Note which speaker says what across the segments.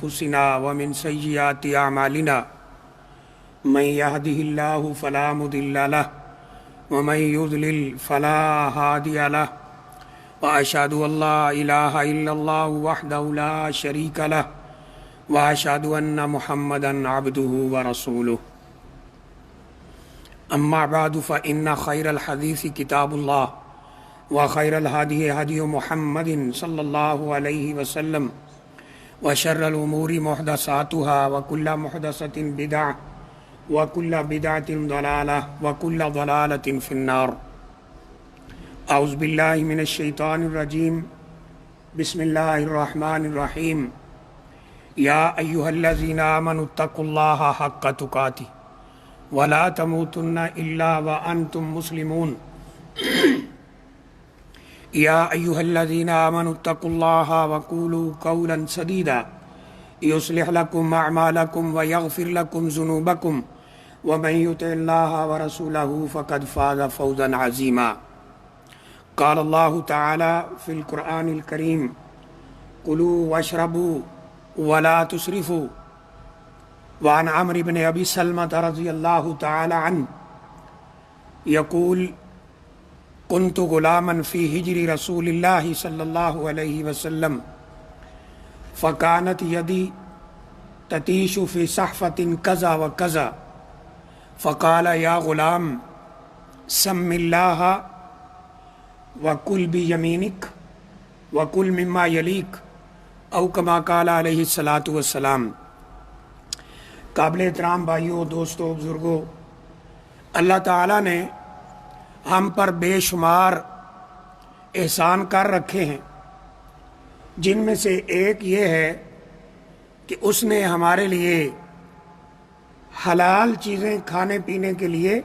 Speaker 1: أنفسنا ومن سيئات أعمالنا من يهده الله فلا مضل له ومن يضلل فلا هادي له وأشهد أن لا إله إلا الله وحده لا شريك له وأشهد أن محمدا عبده ورسوله أما بعد فإن خير الحديث كتاب الله وخير الهدي هدي محمد صلى الله عليه وسلم وشر الأمور محدثاتها وكل محدثة بدعة وكل بدعة ضلالة وكل ضلالة في النار أعوذ بالله من الشيطان الرجيم بسم الله الرحمن الرحيم يا أيها الذين آمنوا اتقوا الله حق تقاته ولا تموتن إلا وأنتم مسلمون يا أيها الذين آمنوا اتقوا الله وقولوا قولا سديدا يصلح لكم أعمالكم ويغفر لكم ذنوبكم ومن يطع الله ورسوله فقد فاز فوزا عظيما قال الله تعالى في القرآن الكريم كلوا واشربوا ولا تسرفوا وعن عمرو بن أبي سلمة رضي الله تعالى عنه يقول كنت غلاما في هجر رسول الله صلى الله عليه وسلم فكانت يدي تتيش في صحفة كذا وكذا فقال يا غلام سم الله وكل بيمينك وكل مما يليك او كما قال علیہ الصلاۃ والسلام۔ قابل احترام بھائیوں، دوستوں، بزرگوں، اللہ تعالیٰ نے ہم پر بے شمار احسان کر رکھے ہیں، جن میں سے ایک یہ ہے کہ اس نے ہمارے لیے حلال چیزیں کھانے پینے کے لیے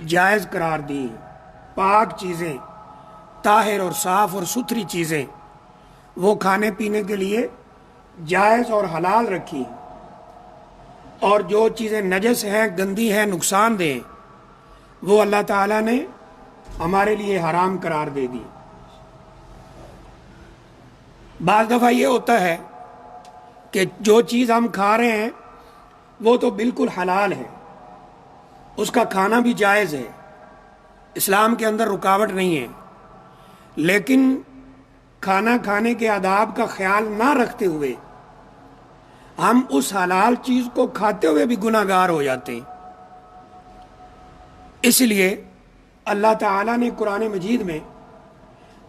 Speaker 1: جائز قرار دی ہیں، پاک چیزیں، طاہر اور صاف اور ستھری چیزیں وہ کھانے پینے کے لیے جائز اور حلال رکھی ہیں، اور جو چیزیں نجس ہیں، گندی ہیں، نقصان دیں، وہ اللہ تعالیٰ نے ہمارے لیے حرام قرار دے دی۔ بعض دفعہ یہ ہوتا ہے کہ جو چیز ہم کھا رہے ہیں وہ تو بالکل حلال ہے، اس کا کھانا بھی جائز ہے، اسلام کے اندر رکاوٹ نہیں ہے، لیکن کھانا کھانے کے آداب کا خیال نہ رکھتے ہوئے ہم اس حلال چیز کو کھاتے ہوئے بھی گناہ گار ہو جاتے ہیں۔ اس لیے اللہ تعالیٰ نے قرآن مجید میں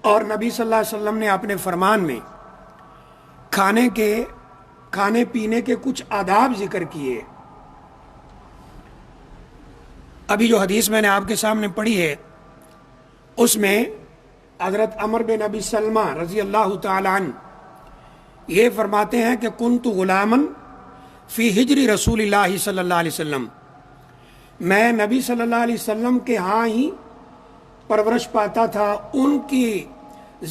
Speaker 1: اور نبی صلی اللہ علیہ وسلم نے اپنے فرمان میں کھانے پینے کے کچھ آداب ذکر کیے۔ ابھی جو حدیث میں نے آپ کے سامنے پڑھی ہے اس میں حضرت عمر بن ابی سلمہ رضی اللہ تعالی عنہ یہ فرماتے ہیں کہ کنت غلاما فی ہجر رسول اللہ صلی اللہ علیہ وسلم، میں نبی صلی اللہ علیہ وسلم کے ہاں ہی پرورش پاتا تھا، ان کی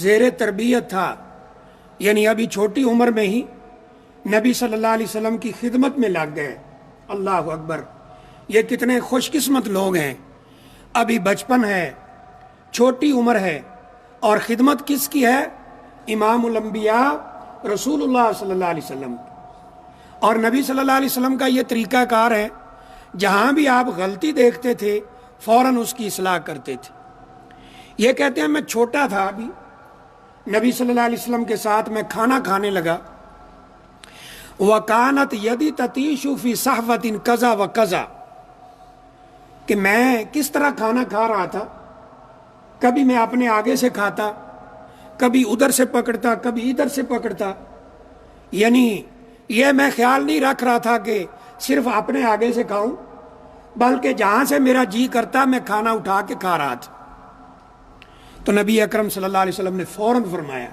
Speaker 1: زیر تربیت تھا، یعنی ابھی چھوٹی عمر میں ہی نبی صلی اللہ علیہ وسلم کی خدمت میں لگ گئے۔ اللہ اکبر، یہ کتنے خوش قسمت لوگ ہیں، ابھی بچپن ہے، چھوٹی عمر ہے، اور خدمت کس کی ہے؟ امام الانبیاء رسول اللہ صلی اللہ علیہ وسلم۔ اور نبی صلی اللہ علیہ وسلم کا یہ طریقہ کار ہے، جہاں بھی آپ غلطی دیکھتے تھے فوراً اس کی اصلاح کرتے تھے۔ یہ کہتے ہیں میں چھوٹا تھا، ابھی نبی صلی اللہ علیہ وسلم کے ساتھ میں کھانا کھانے لگا، وَكَانَتْ يَدِي تَتِيشُ فِي صَحْفَةٍ كَذَا وَكَذَا، کہ میں کس طرح کھانا کھا رہا تھا، کبھی میں اپنے آگے سے کھاتا، کبھی ادھر سے پکڑتا، کبھی ادھر سے پکڑتا، یعنی یہ میں خیال نہیں رکھ رہا تھا کہ صرف اپنے آگے سے کھاؤں، بلکہ جہاں سے میرا جی کرتا میں کھانا اٹھا کے کھا رہا تھا۔ تو نبی اکرم صلی اللہ علیہ وسلم نے فوراً فرمایا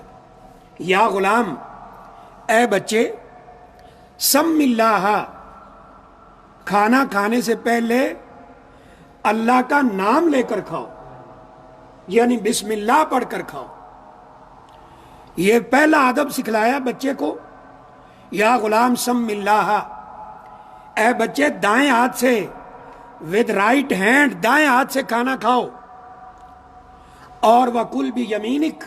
Speaker 1: یا غلام، اے بچے، سم اللہ، کھانا کھانے سے پہلے اللہ کا نام لے کر کھاؤ، یعنی بسم اللہ پڑھ کر کھاؤ۔ یہ پہلا ادب سکھلایا بچے کو، یا غلام سم اللہ، اے بچے دائیں ہاتھ سے، ود رائٹ ہینڈ دائیں ہاتھ سے کھانا کھاؤ، اور وَكُلْ بِيَمِينِكَ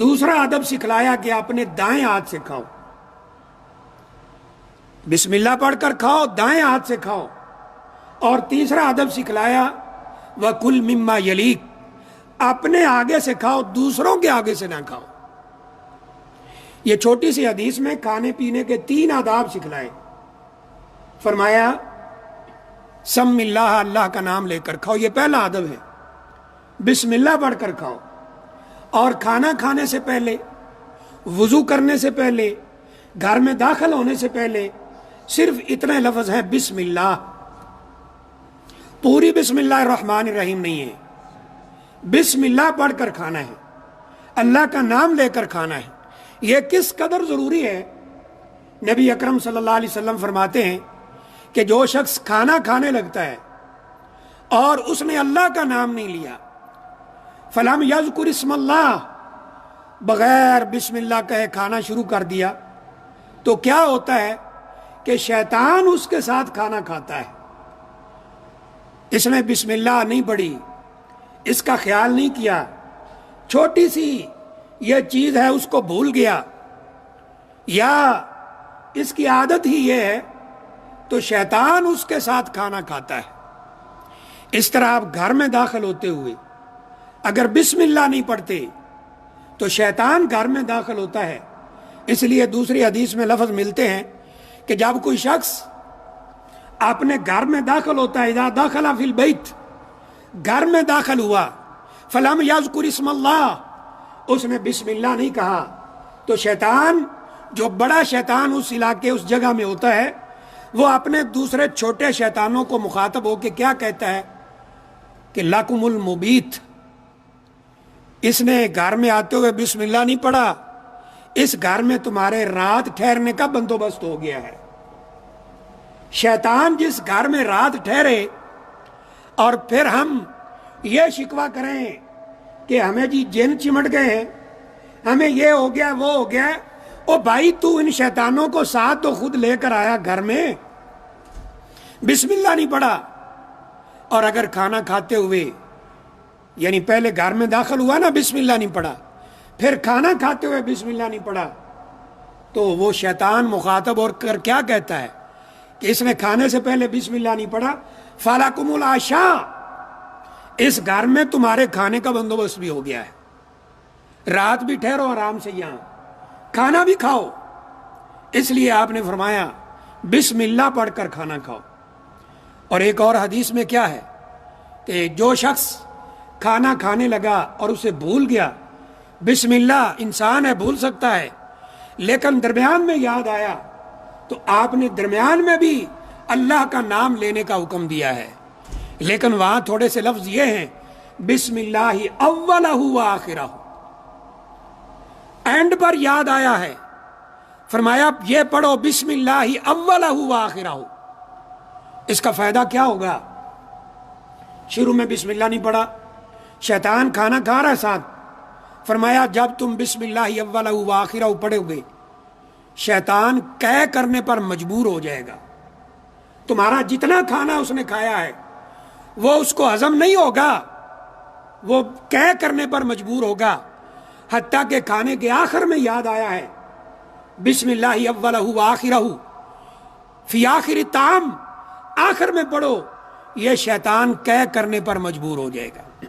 Speaker 1: دوسرا ادب سکھلایا کہ اپنے دائیں ہاتھ سے کھاؤ۔ بسم اللہ پڑھ کر کھاؤ، دائیں ہاتھ سے کھاؤ. اور تیسرا ادب سکھلایا وَكُلْ مِمَّا يَلِيكَ، اپنے آگے سے کھاؤ، دوسروں کے آگے سے نہ کھاؤ. یہ چھوٹی سی حدیث میں کھانے پینے کے 3 آداب سکھلائے. فرمایا سم اللہ، اللہ کا نام لے کر کھاؤ، یہ پہلا ادب ہے. بسم اللہ پڑھ کر کھاؤ. اور کھانا کھانے سے پہلے، وضو کرنے سے پہلے، گھر میں داخل ہونے سے پہلے صرف اتنے لفظ ہیں بسم اللہ. پوری بسم اللہ الرحمن الرحیم نہیں ہے، بسم اللہ پڑھ کر کھانا ہے، اللہ کا نام لے کر کھانا ہے. یہ کس قدر ضروری ہے. نبی اکرم صلی اللہ علیہ وسلم فرماتے ہیں کہ جو شخص کھانا کھانے لگتا ہے اور اس نے اللہ کا نام نہیں لیا، فلم یذکر اسم اللہ، بغیر بسم اللہ کہے کھانا شروع کر دیا، تو کیا ہوتا ہے کہ شیطان اس کے ساتھ کھانا کھاتا ہے. اس نے بسم اللہ نہیں پڑھی، اس کا خیال نہیں کیا، چھوٹی سی یہ چیز ہے اس کو بھول گیا، یا اس کی عادت ہی یہ ہے، تو شیطان اس کے ساتھ کھانا کھاتا ہے. اس طرح آپ گھر میں داخل ہوتے ہوئے اگر بسم اللہ نہیں پڑھتے تو شیطان گھر میں داخل ہوتا ہے. اس لیے دوسری حدیث میں لفظ ملتے ہیں کہ جب کوئی شخص اپنے گھر میں داخل ہوتا ہے، اذا دخل فی البیت، گھر میں داخل ہوا، فلم یذکر اسم اللہ، اس نے بسم اللہ نہیں کہا، تو شیطان، جو بڑا شیطان اس علاقے اس جگہ میں ہوتا ہے، وہ اپنے دوسرے چھوٹے شیطانوں کو مخاطب ہو کے کیا کہتا ہے کہ لکم المبیت، اس نے گھر میں آتے ہوئے بسم اللہ نہیں پڑھا، اس گھر میں تمہارے رات ٹھہرنے کا بندوبست ہو گیا ہے. شیطان جس گھر میں رات ٹھہرے اور پھر ہم یہ شکوہ کریں کہ ہمیں جی جن چمٹ گئے ہیں، ہمیں یہ ہو گیا وہ ہو گیا، او بھائی تو ان شیطانوں کو ساتھ تو خود لے کر آیا گھر میں، بسم اللہ نہیں پڑھا. اور اگر کھانا کھاتے ہوئے، یعنی پہلے گھر میں داخل ہوا نا، بسم اللہ نہیں پڑھا، پھر کھانا کھاتے ہوئے بسم اللہ نہیں پڑھا، تو وہ شیطان مخاطب اور کر کیا کہتا ہے کہ اس نے کھانے سے پہلے بسم اللہ نہیں پڑھا، فَلَكُمُ الْعَشَاءُ، اس گھر میں تمہارے کھانے کا بندوبست بھی ہو گیا ہے، رات بھی ٹھہرو آرام سے، یہاں کھانا بھی کھاؤ. اس لیے آپ نے فرمایا بسم اللہ پڑھ کر کھانا کھاؤ. اور ایک اور حدیث میں کیا ہے کہ جو شخص کھانا کھانے لگا اور اسے بھول گیا، بسم اللہ انسان ہے بھول سکتا ہے، لیکن درمیان میں یاد آیا تو آپ نے درمیان میں بھی اللہ کا نام لینے کا حکم دیا ہے. لیکن وہاں تھوڑے سے لفظ یہ ہیں بسم اللہ اولہ و آخرہ، اینڈ پر یاد آیا ہے، فرمایا یہ پڑھو بسم اللہ اولہ و آخرہ. اس کا فائدہ کیا ہوگا؟ شروع میں بسم اللہ نہیں پڑھا، شیطان کھانا کھا رہا ہے ساتھ، فرمایا جب تم بسم اللہ اولہ و آخرہ پڑھو گے، شیطان قے کرنے پر مجبور ہو جائے گا. تمہارا جتنا کھانا اس نے کھایا ہے وہ اس کو ہضم نہیں ہوگا، وہ قے کرنے پر مجبور ہوگا. حتیٰ کہ کھانے کے آخر میں یاد آیا ہے بسم اللہ اولہ و آخرہ فی آخر الطعام، آخر میں پڑھو، یہ شیطان قے کرنے پر مجبور ہو جائے گا.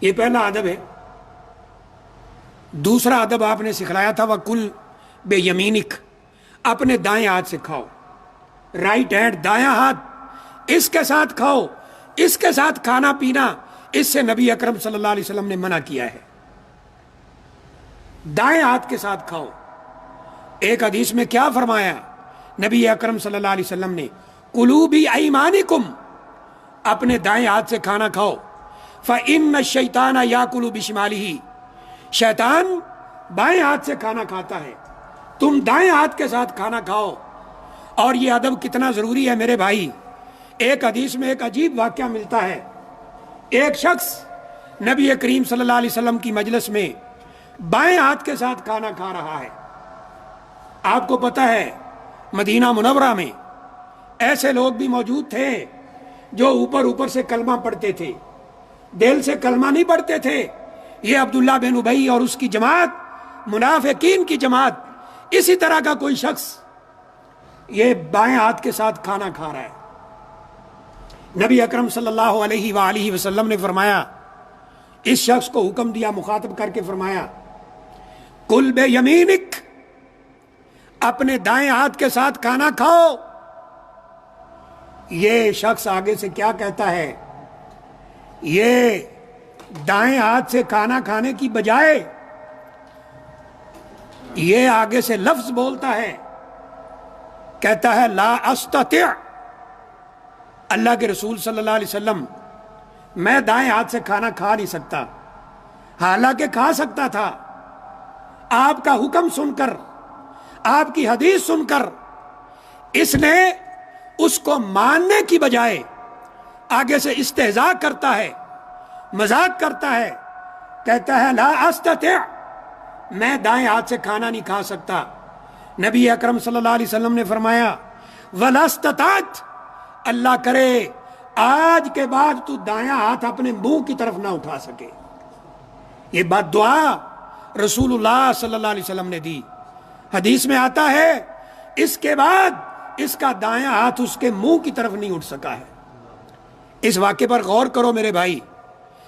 Speaker 1: یہ پہلا ادب ہے. دوسرا ادب آپ نے سکھلایا تھا وَكُلْ بِيَمِينِكَ، اپنے دائیں ہاتھ سے کھاؤ، رائٹ ہینڈ، دایاں ہاتھ، اس کے ساتھ کھاؤ. اس کے ساتھ کھانا پینا، اس سے نبی اکرم صلی اللہ علیہ وسلم نے منع کیا ہے. دائیں ہاتھ کے ساتھ کھاؤ. ایک حدیث میں کیا فرمایا نبی اکرم صلی اللہ علیہ وسلم نے، کُلُوا بِأَیْمَانِکُم، اپنے دائیں ہاتھ سے کھانا کھاؤ. فَإِنَّ الشَّیْطَانَ یَأْکُلُ بِشِمَالِهِ، شیطان بائیں ہاتھ سے کھانا کھاتا ہے، تم دائیں ہاتھ کے ساتھ کھانا کھاؤ. اور یہ ادب کتنا ضروری ہے میرے بھائی. ایک حدیث میں ایک عجیب واقعہ ملتا ہے. ایک شخص نبی کریم صلی اللہ علیہ وسلم کی مجلس میں بائیں ہاتھ کے ساتھ کھانا کھا رہا ہے. آپ کو پتہ ہے مدینہ منورہ میں ایسے لوگ بھی موجود تھے جو اوپر سے کلمہ پڑھتے تھے، دل سے کلمہ نہیں پڑھتے تھے. یہ عبداللہ بن ابی اور اس کی جماعت، منافقین کی جماعت، اسی طرح کا کوئی شخص یہ بائیں ہاتھ کے ساتھ کھانا کھا رہا ہے۔ نبی اکرم صلی اللہ علیہ وآلہ وسلم نے فرمایا، اس شخص کو حکم دیا، مخاطب کر کے فرمایا کل بے یمینک، اپنے دائیں ہاتھ کے ساتھ کھانا کھاؤ۔ یہ شخص آگے سے کیا کہتا ہے؟ یہ دائیں ہاتھ سے کھانا کھانے کی بجائے یہ آگے سے لفظ بولتا ہے، کہتا ہے لا استطع، اللہ کے رسول صلی اللہ علیہ وسلم میں دائیں ہاتھ سے کھانا کھا نہیں سکتا، حالانکہ کھا سکتا تھا۔ آپ کا حکم سن کر، آپ کی حدیث سن کر اس نے اس کو ماننے کی بجائے آگے سے استہزاء کرتا ہے، مذاق کرتا ہے، کہتا ہے لا استطع، میں دائیں ہاتھ سے کھانا نہیں کھا سکتا۔ نبی اکرم صلی اللہ علیہ وسلم نے فرمایا ولا استطعت، اللہ کرے آج کے بعد تو دایاں ہاتھ اپنے منہ کی طرف نہ اٹھا سکے۔ یہ بد دعا رسول اللہ صلی اللہ علیہ وسلم نے دی۔ حدیث میں آتا ہے اس کے بعد اس کا دایاں ہاتھ اس کے منہ کی طرف نہیں اٹھ سکا ہے۔ اس واقعے پر غور کرو میرے بھائی۔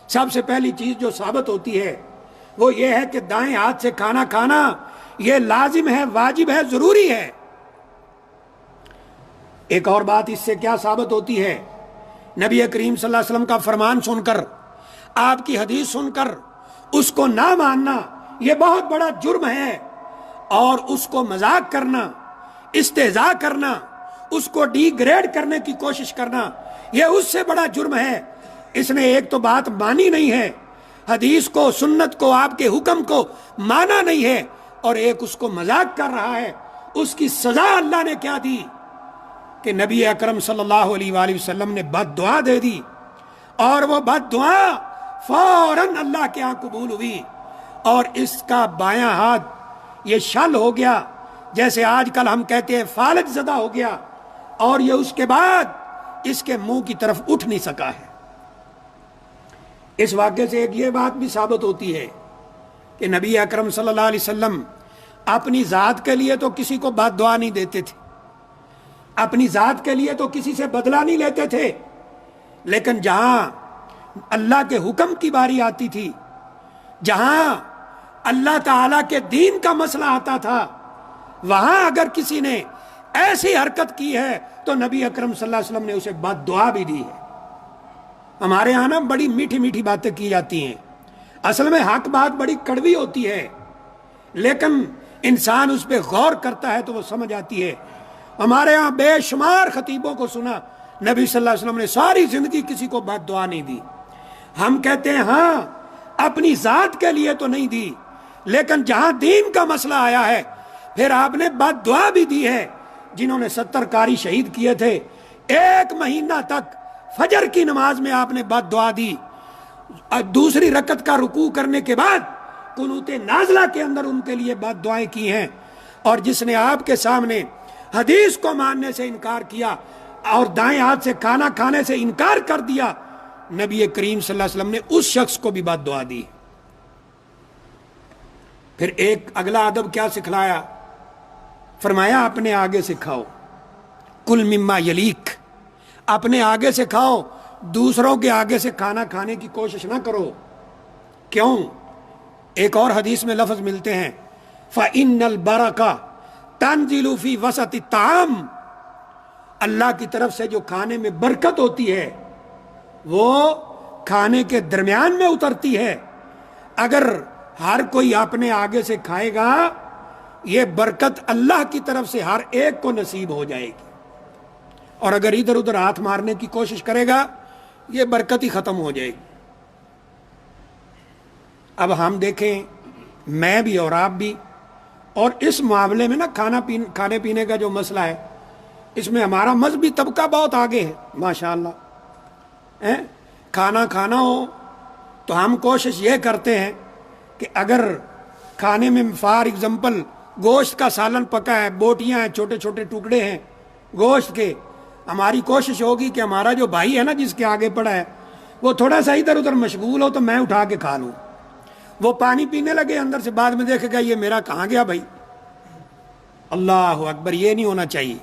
Speaker 1: سب سے پہلی چیز جو ثابت ہوتی ہے وہ یہ ہے کہ دائیں ہاتھ سے کھانا کھانا یہ لازم ہے، واجب ہے، ضروری ہے۔ ایک اور بات اس سے کیا ثابت ہوتی ہے؟ نبی کریم صلی اللہ علیہ وسلم کا فرمان سن کر، آپ کی حدیث سن کر اس کو نہ ماننا یہ بہت بڑا جرم ہے، اور اس کو مذاق کرنا، استہزاء کرنا، اس کو ڈی گریڈ کرنے کی کوشش کرنا یہ اس سے بڑا جرم ہے۔ اس نے ایک تو بات مانی نہیں ہے، حدیث کو، سنت کو، آپ کے حکم کو مانا نہیں ہے، اور ایک اس کو مذاق کر رہا ہے۔ اس کی سزا اللہ نے کیا دی کہ نبی اکرم صلی اللہ علیہ وآلہ وسلم نے بد دعا دے دی، اور وہ بد دعا فوراً اللہ کے ہاں قبول ہوئی، اور اس کا بایاں ہاتھ یہ شل ہو گیا، جیسے آج کل ہم کہتے ہیں فالج زدہ ہو گیا، اور یہ اس کے بعد اس کے منہ کی طرف اٹھ نہیں سکا ہے۔ اس واقعے سے ایک یہ بات بھی ثابت ہوتی ہے کہ نبی اکرم صلی اللہ علیہ وسلم اپنی ذات کے لیے تو کسی کو بد دعا نہیں دیتے تھے، اپنی ذات کے لیے تو کسی سے بدلہ نہیں لیتے تھے، لیکن جہاں اللہ کے حکم کی باری آتی تھی، جہاں اللہ تعالیٰ کے دین کا مسئلہ آتا تھا، وہاں اگر کسی نے ایسی حرکت کی ہے تو نبی اکرم صلی اللہ علیہ وسلم نے اسے بد دعا بھی دی ہے۔ ہمارے یہاں نا بڑی میٹھی میٹھی باتیں کی جاتی ہیں، اصل میں حق بات بڑی کڑوی ہوتی ہے، لیکن انسان اس پہ غور کرتا ہے تو وہ سمجھ آتی ہے۔ ہمارے ہاں بے شمار خطیبوں کو سنا نبی صلی اللہ علیہ وسلم نے ساری زندگی کسی کو بد دعا نہیں دی۔ ہم کہتے ہیں ہاں اپنی ذات کے لیے تو نہیں دی، لیکن جہاں دین کا مسئلہ آیا ہے پھر آپ نے بد دعا بھی دی ہے۔ جنہوں نے 70 قاری شہید کیے تھے، 1 مہینہ تک فجر کی نماز میں آپ نے بد دعا دی، دوسری رکعت کا رکوع کرنے کے بعد قنوت نازلہ کے اندر ان کے لیے بد دعائیں کی ہیں۔ اور جس نے آپ کے سامنے حدیث کو ماننے سے انکار کیا اور دائیں ہاتھ سے کھانا کھانے سے انکار کر دیا، نبی کریم صلی اللہ علیہ وسلم نے اس شخص کو بھی بد دعا دی۔ پھر ایک اگلا ادب کیا سکھلایا؟ فرمایا اپنے آگے سے کھاؤ، کل مما یلیک، اپنے آگے سے کھاؤ، دوسروں کے آگے سے کھانا کھانے کی کوشش نہ کرو۔ کیوں؟ ایک اور حدیث میں لفظ ملتے ہیں فَإِنَّ الْبَرَكَةَ تَنزِلُ فِي وَسَطِ الطَّعَامِ، اللہ کی طرف سے جو کھانے میں برکت ہوتی ہے وہ کھانے کے درمیان میں اترتی ہے۔ اگر ہر کوئی اپنے آگے سے کھائے گا یہ برکت اللہ کی طرف سے ہر ایک کو نصیب ہو جائے گی، اور اگر ادھر ادھر ہاتھ مارنے کی کوشش کرے گا یہ برکت ہی ختم ہو جائے گی۔ اب ہم دیکھیں، میں بھی اور آپ بھی، اور اس معاملے میں نا کھانے پینے کا جو مسئلہ ہے اس میں ہمارا مذہبی طبقہ بہت آگے ہے ماشاءاللہ۔ کھانا کھانا ہو تو ہم کوشش یہ کرتے ہیں کہ اگر کھانے میں فار ایگزامپل گوشت کا سالن پکا ہے، بوٹیاں ہیں، چھوٹے چھوٹے ٹکڑے ہیں گوشت کے، ہماری کوشش ہوگی کہ ہمارا جو بھائی ہے نا جس کے آگے پڑا ہے وہ تھوڑا سا ادھر ادھر مشغول ہو تو میں اٹھا کے کھا لوں۔ وہ پانی پینے لگے اندر سے، بعد میں دیکھے گا یہ میرا کہاں گیا بھائی۔ اللہ اکبر، یہ نہیں ہونا چاہیے۔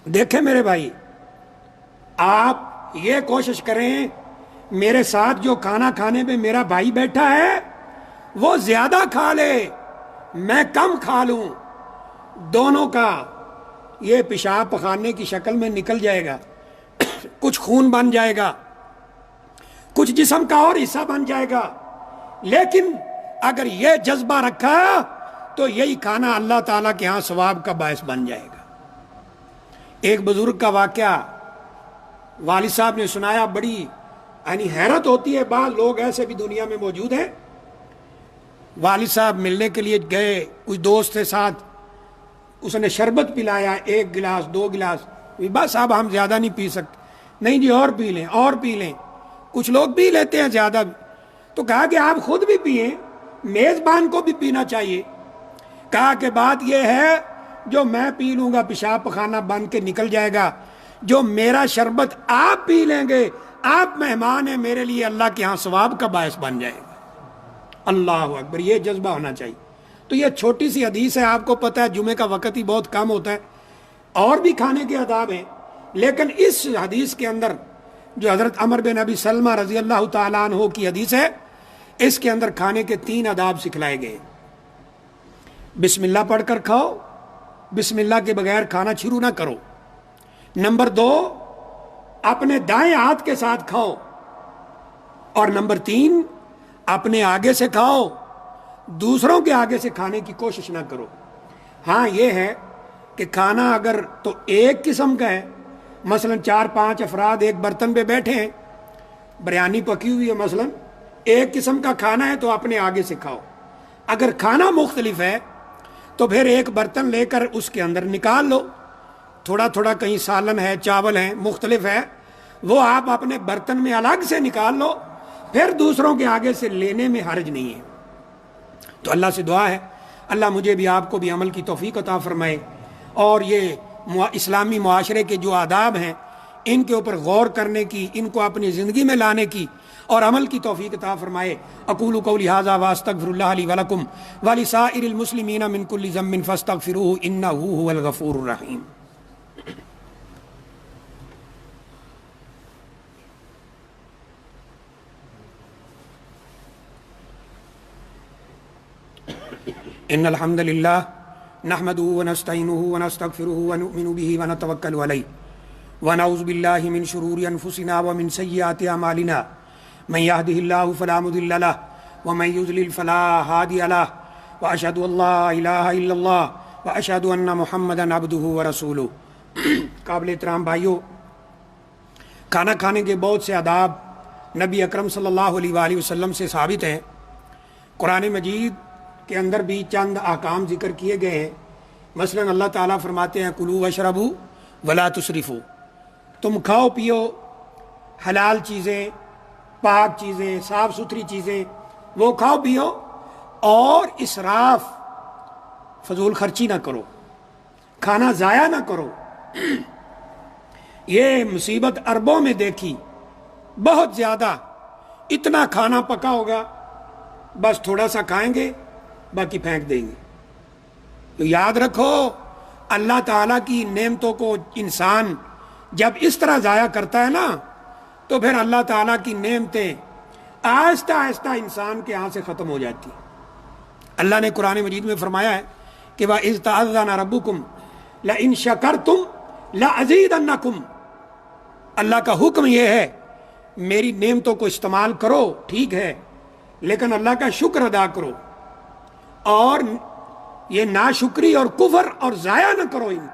Speaker 1: دیکھیں میرے بھائی، آپ یہ کوشش کریں میرے ساتھ جو کھانا کھانے میں میرا بھائی بیٹھا ہے وہ زیادہ کھا لے، میں کم کھا لوں، دونوں کا یہ پیشاب پخانے کی شکل میں نکل جائے گا، کچھ خون بن جائے گا، کچھ جسم کا اور حصہ بن جائے گا، لیکن اگر یہ جذبہ رکھا تو یہی کھانا اللہ تعالیٰ کے ہاں ثواب کا باعث بن جائے گا۔ ایک بزرگ کا واقعہ والد صاحب نے سنایا، بڑی یعنی حیرت ہوتی ہے، بعض لوگ ایسے بھی دنیا میں موجود ہیں۔ والد صاحب ملنے کے لیے گئے، کچھ دوست کے ساتھ، اس نے شربت پلایا، 1 گلاس 2 گلاس، بس صاحب ہم زیادہ نہیں پی سکتے، نہیں جی اور پی لیں اور پی لیں، کچھ لوگ پی لیتے ہیں زیادہ، تو کہا کہ آپ خود بھی پئیں، میزبان کو بھی پینا چاہیے۔ کہا کہ بات یہ ہے جو میں پی لوں گا پیشاب پخانہ بن کے نکل جائے گا، جو میرا شربت آپ پی لیں گے، آپ مہمان ہیں میرے لیے، اللہ کے ہاں ثواب کا باعث بن جائے گا۔ اللہ اکبر، یہ جذبہ ہونا چاہیے۔ تو یہ چھوٹی سی حدیث ہے، آپ کو پتہ ہے جمعے کا وقت ہی بہت کم ہوتا ہے، اور بھی کھانے کے آداب ہیں، لیکن اس حدیث کے اندر جو حضرت عمر بن ابی سلمہ رضی اللہ تعالیٰ عنہ کی حدیث ہے، اس کے اندر کھانے کے 3 آداب سکھلائے گئے۔ بسم اللہ پڑھ کر کھاؤ، بسم اللہ کے بغیر کھانا شروع نہ کرو۔ نمبر 2، اپنے دائیں ہاتھ کے ساتھ کھاؤ، اور نمبر 3، اپنے آگے سے کھاؤ، دوسروں کے آگے سے کھانے کی کوشش نہ کرو۔ ہاں یہ ہے کہ کھانا اگر تو ایک قسم کا ہے، مثلا 4-5 افراد ایک برتن پہ بیٹھے ہیں، بریانی پکی ہوئی ہے، مثلا ایک قسم کا کھانا ہے تو اپنے آگے سے کھاؤ۔ اگر کھانا مختلف ہے تو پھر ایک برتن لے کر اس کے اندر نکال لو، تھوڑا تھوڑا، کہیں سالن ہے، چاول ہے، مختلف ہے، وہ آپ اپنے برتن میں الگ سے نکال لو، پھر دوسروں کے آگے سے لینے میں حرج نہیں ہے۔ تو اللہ سے دعا ہے اللہ مجھے بھی آپ کو بھی عمل کی توفیق عطا فرمائے، اور یہ اسلامی معاشرے کے جو آداب ہیں ان کے اوپر غور کرنے کی، ان کو اپنی زندگی میں لانے کی اور عمل کی توفیق عطا فرمائے۔ اقول قولی ھذا واستغفر اللہ لی ولکم ولسائر المسلمین من کل ذنب فاستغفروہ انہ ھو الغفور الرحیم۔ ان الحمد للہ نحمده ونستعینه ونستغفره ونؤمن به ونتوکل علیہ ونعوذ باللہ من شرور انفسنا ومن سیئات اعمالنا من يهده الله فلا مضل له ومن يضلل فلا هادي له واشهد ان لا الہ الا اللہ واشهد ان محمدا عبده ورسوله۔ قابل احترام بھائیو، کھانا کھانے کے بہت سے آداب نبی اکرم صلی اللہ علیہ وآلہ وسلم سے ثابت ہیں۔ قرآن مجید کے اندر بھی چند احکام ذکر کیے گئے ہیں۔ مثلا اللہ تعالیٰ فرماتے ہیں کلوا واشربوا ولا تسرفوا، تم کھاؤ پیو حلال چیزیں، پاک چیزیں، صاف ستھری چیزیں، وہ کھاؤ پیو، اور اسراف، فضول خرچی نہ کرو، کھانا ضائع نہ کرو۔ یہ مصیبت عربوں میں دیکھی بہت زیادہ، اتنا کھانا پکا ہوگا، بس تھوڑا سا کھائیں گے باقی پھینک دیں گے۔ تو یاد رکھو اللہ تعالیٰ کی نعمتوں کو انسان جب اس طرح ضائع کرتا ہے نا تو پھر اللہ تعالیٰ کی نعمتیں آہستہ آہستہ انسان کے ہاں سے ختم ہو جاتی ہیں۔ اللہ نے قرآن مجید میں فرمایا ہے کہ وَإِذْ تَعَذَّنَ رَبُّكُمْ لَإِن شَكَرْتُمْ لَأَزِيدَنَّكُمْ، اللہ کا حکم یہ ہے میری نعمتوں کو استعمال کرو، ٹھیک ہے، لیکن اللہ کا شکر ادا کرو، اور یہ ناشکری اور کفر اور ضائع نہ کرو ان۔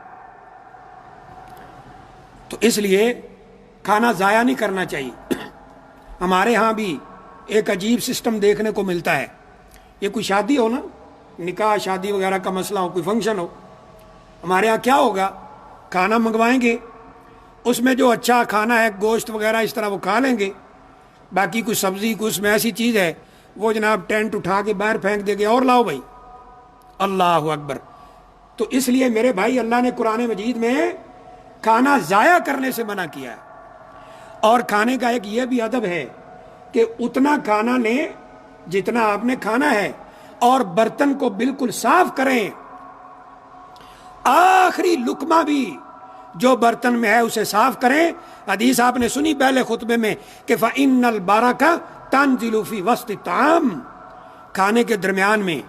Speaker 1: تو اس لیے کھانا ضائع نہیں کرنا چاہیے۔ ہمارے ہاں بھی ایک عجیب سسٹم دیکھنے کو ملتا ہے، یہ کوئی شادی ہو نا، نکاح شادی وغیرہ کا مسئلہ ہو، کوئی فنکشن ہو، ہمارے ہاں کیا ہوگا، کھانا منگوائیں گے، اس میں جو اچھا کھانا ہے، گوشت وغیرہ اس طرح وہ کھا لیں گے، باقی کوئی سبزی، کوئی اس میں ایسی چیز ہے وہ جناب ٹینٹ اٹھا کے باہر پھینک دے گے، اور لاؤ بھائی، اللہ اکبر۔ تو اس لیے میرے بھائی اللہ نے قرآن مجید میں کھانا ضائع کرنے سے منع کیا ہے، اور کھانے کا ایک یہ بھی ادب ہے کہ اتنا کھانا لیں جتنا آپ نے کھانا ہے، اور برتن کو بالکل صاف کریں، آخری لقمہ بھی جو برتن میں ہے اسے صاف کریں۔ حدیث آپ نے سنی پہلے خطبے میں کہ فَإِنَّ الْبَرَكَةَ تَنزِلُ فِي وَسْطِ الطَّعَامِ، کھانے کے درمیان میں،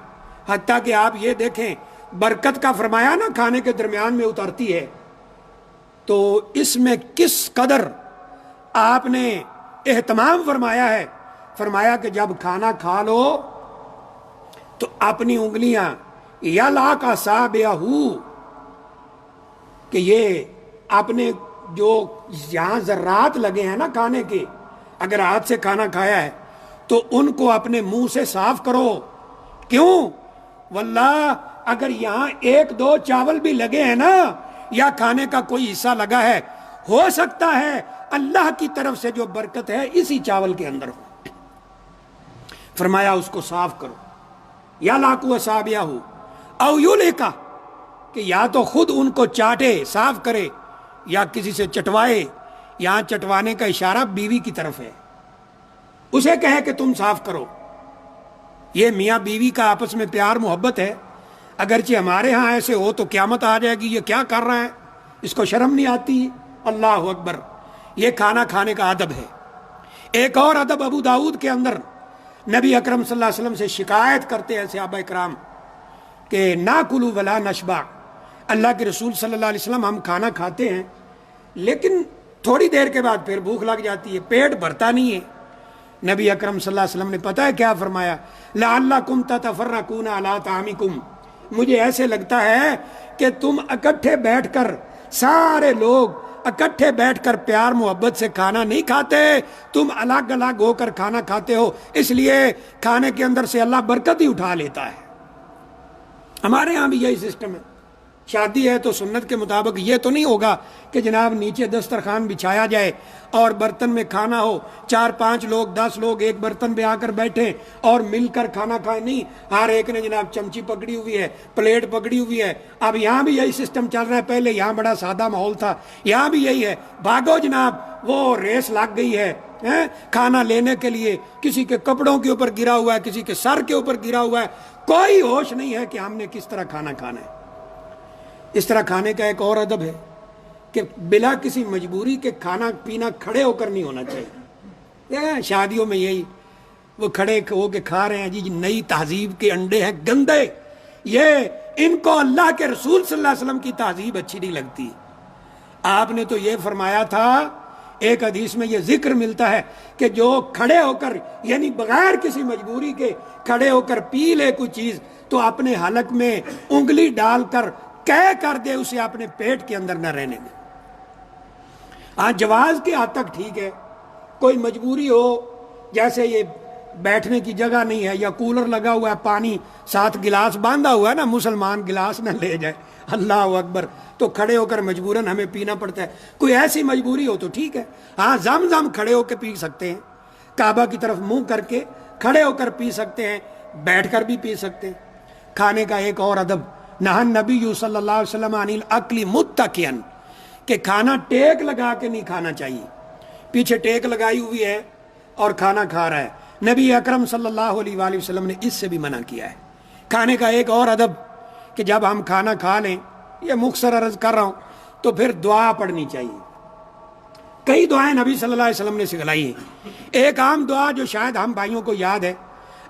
Speaker 1: حتیٰ کہ آپ یہ دیکھیں برکت کا فرمایا نا کھانے کے درمیان میں اترتی ہے، تو اس میں کس قدر آپ نے اہتمام فرمایا ہے۔ فرمایا کہ جب کھانا کھا لو تو اپنی انگلیاں یَلْعَقَ أَصَابِعَهُ، کہ یہ اپنے جو یہاں ذرات لگے ہیں نا کھانے کے، اگر ہاتھ سے کھانا کھایا ہے تو ان کو اپنے منہ سے صاف کرو۔ کیوں؟ واللہ اگر یہاں ایک دو چاول بھی لگے ہیں نا یا کھانے کا کوئی حصہ لگا ہے، ہو سکتا ہے اللہ کی طرف سے جو برکت ہے اسی چاول کے اندر ہو۔ فرمایا اس کو صاف کرو۔ یا لاکو اصابیہ ہو او یو لکھا، کہ یا تو خود ان کو چاٹے صاف کرے یا کسی سے چٹوائے۔ یہاں چٹوانے کا اشارہ بیوی کی طرف ہے، اسے کہے کہ تم صاف کرو۔ یہ میاں بیوی کا آپس میں پیار محبت ہے۔ اگرچہ ہمارے ہاں ایسے ہو تو قیامت آ جائے گی، یہ کیا کر رہا ہے، اس کو شرم نہیں آتی؟ اللہ اکبر، یہ کھانا کھانے کا ادب ہے۔ ایک اور ادب ابو داؤد کے اندر نبی اکرم صلی اللہ علیہ وسلم سے شکایت کرتے ہیں صحابہ کرام کہ ناکلو ولا نشبع، اللہ کے رسول صلی اللہ علیہ وسلم ہم کھانا کھاتے ہیں لیکن تھوڑی دیر کے بعد پھر بھوک لگ جاتی ہے، پیٹ بھرتا نہیں ہے۔ نبی اکرم صلی اللہ علیہ وسلم نے پتہ ہے کیا فرمایا؟ لعلکم تتفرقون علی طعامکم، مجھے ایسے لگتا ہے کہ تم اکٹھے بیٹھ کر، سارے لوگ اکٹھے بیٹھ کر پیار محبت سے کھانا نہیں کھاتے، تم الگ الگ ہو کر کھانا کھاتے ہو، اس لیے کھانے کے اندر سے اللہ برکت ہی اٹھا لیتا ہے۔ ہمارے ہاں بھی یہی سسٹم ہے، شادی ہے تو سنت کے مطابق یہ تو نہیں ہوگا کہ جناب نیچے دسترخوان بچھایا جائے اور برتن میں کھانا ہو، 4-5 لوگ 10 لوگ ایک برتن پہ آ کر بیٹھیں اور مل کر کھانا کھائیں، نہیں، ہر ایک نے جناب چمچی پکڑی ہوئی ہے، پلیٹ پکڑی ہوئی ہے۔ اب یہاں بھی یہی سسٹم چل رہا ہے، پہلے یہاں بڑا سادہ ماحول تھا، یہاں بھی یہی ہے، بھاگو جناب، وہ ریس لگ گئی ہے کھانا لینے کے لیے، کسی کے کپڑوں کے اوپر گرا ہوا ہے، کسی کے سر کے اوپر گرا ہوا ہے، کوئی ہوش نہیں ہے کہ ہم نے کس طرح کھانا کھانا ہے۔ اس طرح کھانے کا ایک اور ادب ہے کہ بلا کسی مجبوری کے کھانا پینا کھڑے ہو کر نہیں ہونا چاہیے۔ شادیوں میں یہی وہ کھڑے ہو کے کھا رہے ہیں جی، نئی تہذیب کے انڈے ہیں گندے، یہ ان کو اللہ کے رسول صلی اللہ علیہ وسلم کی تہذیب اچھی نہیں لگتی۔ آپ نے تو یہ فرمایا تھا، ایک حدیث میں یہ ذکر ملتا ہے کہ جو کھڑے ہو کر یعنی بغیر کسی مجبوری کے کھڑے ہو کر پی لے کوئی چیز تو اپنے حلق میں انگلی ڈال کر کہہ کر دے اسے اپنے پیٹ کے اندر نہ رہنے دے۔ ہاں جواز کے حد تک ٹھیک ہے، کوئی مجبوری ہو، جیسے یہ بیٹھنے کی جگہ نہیں ہے یا کولر لگا ہوا ہے، پانی ساتھ گلاس باندھا ہوا ہے نا، مسلمان گلاس نہ لے جائے، اللہ اکبر، تو کھڑے ہو کر مجبوراً ہمیں پینا پڑتا ہے۔ کوئی ایسی مجبوری ہو تو ٹھیک ہے، ہاں زم کھڑے ہو کے پی سکتے ہیں، کعبہ کی طرف منہ کر کے کھڑے ہو کر پی سکتے ہیں، بیٹھ کر بھی پی سکتے ہیں۔ کھانے کا ایک اور ادب، نہا نبی صلی اللہ علیہ وسلم عن الاکل متکئا، کہ کھانا ٹیک لگا کے نہیں کھانا چاہیے، پیچھے ٹیک لگائی ہوئی ہے اور کھانا کھا رہا ہے، نبی اکرم صلی اللہ علیہ وآلہ وسلم نے اس سے بھی منع کیا ہے۔ کھانے کا ایک اور ادب کہ جب ہم کھانا کھا لیں، یہ مختصر عرض کر رہا ہوں، تو پھر دعا پڑھنی چاہیے۔ کئی دعائیں نبی صلی اللہ علیہ وسلم نے سکھلائی ہیں۔ ایک عام دعا جو شاید ہم بھائیوں کو یاد ہے،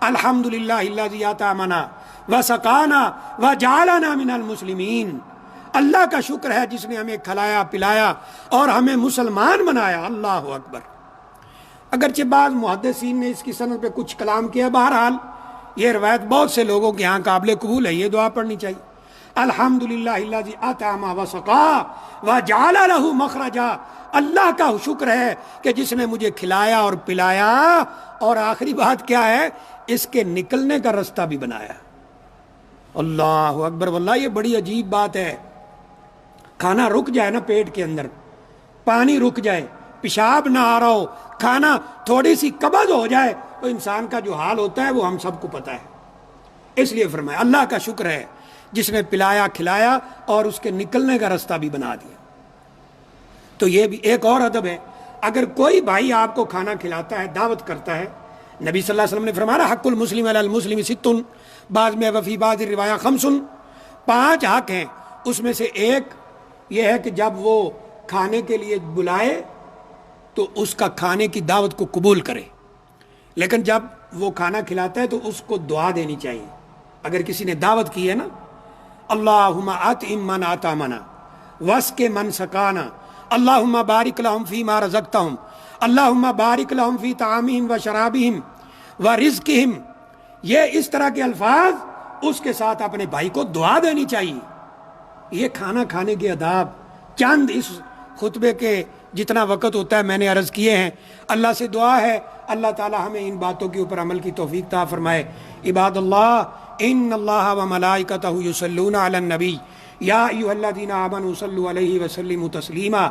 Speaker 1: الحمدللہ الذی اطعمنا وسقانا وجعلنا من المسلمین، اللہ کا شکر ہے جس نے ہمیں کھلایا پلایا اور ہمیں مسلمان بنایا، اللہ اکبر۔ اگرچہ بعض محدثین نے اس کی سند پہ کچھ کلام کیا، بہرحال یہ روایت بہت سے لوگوں کے ہاں قابل قبول ہے، یہ دعا پڑھنی چاہیے۔ الحمدللہ الذی اطعم وسقا وجعل له مخرجا، اللہ کا شکر ہے کہ جس نے مجھے کھلایا اور پلایا، اور آخری بات کیا ہے، اس کے نکلنے کا رستہ بھی بنایا۔ اللہ اکبر، واللہ یہ بڑی عجیب بات ہے۔ کھانا رک جائے نا پیٹ کے اندر، پانی رک جائے، پیشاب نہ آ رہا ہو، کھانا تھوڑی سی قبض ہو جائے تو انسان کا جو حال ہوتا ہے وہ ہم سب کو پتہ ہے۔ اس لیے فرمایا اللہ کا شکر ہے جس نے پلایا کھلایا اور اس کے نکلنے کا رستہ بھی بنا دیا۔ تو یہ بھی ایک اور ادب ہے، اگر کوئی بھائی آپ کو کھانا کھلاتا ہے، دعوت کرتا ہے، نبی صلی اللہ علیہ وسلم نے فرمایا حق المسلم علی المسلم ست، بعض میں وفی بعض روایہ خمس، 5 حق ہیں، اس میں سے ایک یہ ہے کہ جب وہ کھانے کے لیے بلائے تو اس کا کھانے کی دعوت کو قبول کرے، لیکن جب وہ کھانا کھلاتا ہے تو اس کو دعا دینی چاہیے۔ اگر کسی نے دعوت کی ہے نا، اللہم اطعم من اطعمنا واسق من سقانا، اللہم بارک لہم فیما رزقتہم، اللہم بارک لہم فی طعامہم و شرابہم و رزقہم، یہ اس طرح کے الفاظ اس کے ساتھ اپنے بھائی کو دعا دینی چاہیے۔ یہ کھانا کھانے کے آداب چند اس خطبے کے جتنا وقت ہوتا ہے میں نے عرض کیے ہیں۔ اللہ سے دعا ہے اللہ تعالی ہمیں ان باتوں کے اوپر عمل کی توفیق عطا فرمائے۔ عباد اللہ، ان اللہ و ملائکتہ یصلون علی النبی یا ایھا الذین آمنوا صلوا علیہ وسلموا تسلیما،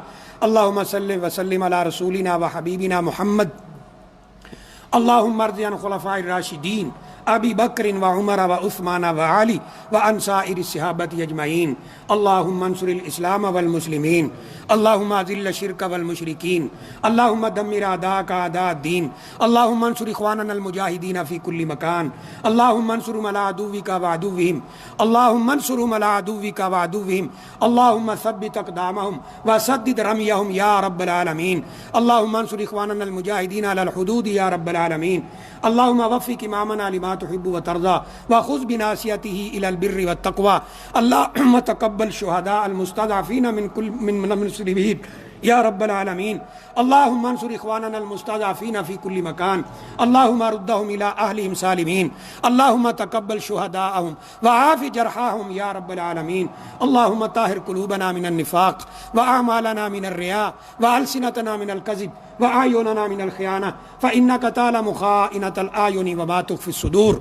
Speaker 1: اللہم صل وسلم علی رسولنا و حبیبنا محمد، اللہم ارض عن خلفاء الراشدین ابی بکر و عمر و عثمان و علی و عن سائر الصحابۃ اجمعین، اللہم انصر الاسلام والمسلمین، اللہم اذل الشرک والمشرکین، اللہم دمر اعداءک اعداء الدین، اللہم انصر اخواننا المجاہدین فی کل مکان، اللہم انصرهم علی عدوک وعدوہم، اللہم انصرهم علی عدوک وعدوہم، اللہم ثبت اقدامہم وسدد رمیہم یا رب العالمین، اللہم انصر اخواننا المجاہدین علی الحدود یا رب العالمین، اللہم وفق امامنا لما تحب وترضى وخذ بناصيته الى البر والتقوى، اللہم تقبل شہداء المستضعفین من المسلمین یا رب العالمین، اللہم انصر اخواننا المستضعفین فی کل مکان، اللہم ردہم الى اہلہم سالمین، اللہم تقبل شہداءہم وعاف جرحاہم یا رب العالمین، اللہم طاہر قلوبنا من النفاق واعمالنا من الرياء والسنتنا من الكذب وأعيننا من الخيانة فإنك تعلم خائنة الأعين وما تخفي الصدور،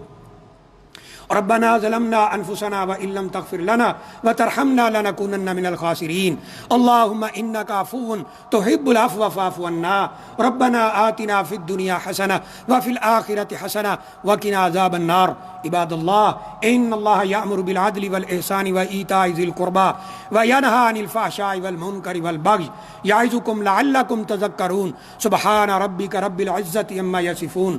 Speaker 1: ربنا ظلمنا أنفسنا وإن لم تغفر لنا وترحمنا لنكونن من الخاسرين، اللهم إنك عفو تحب العفو فاعف عنا، ربنا آتنا في الدنيا حسنة وفي الآخرة حسنة وقنا عذاب النار۔ عباد اللہ، ان اللہ یأمر بالعدل والإحسان وإیتاء ذی القربى وینہی عن الفحشاء والمنکر والبغی یعظکم لعلکم تذکرون، سبحان ربک رب العزة عما یصفون۔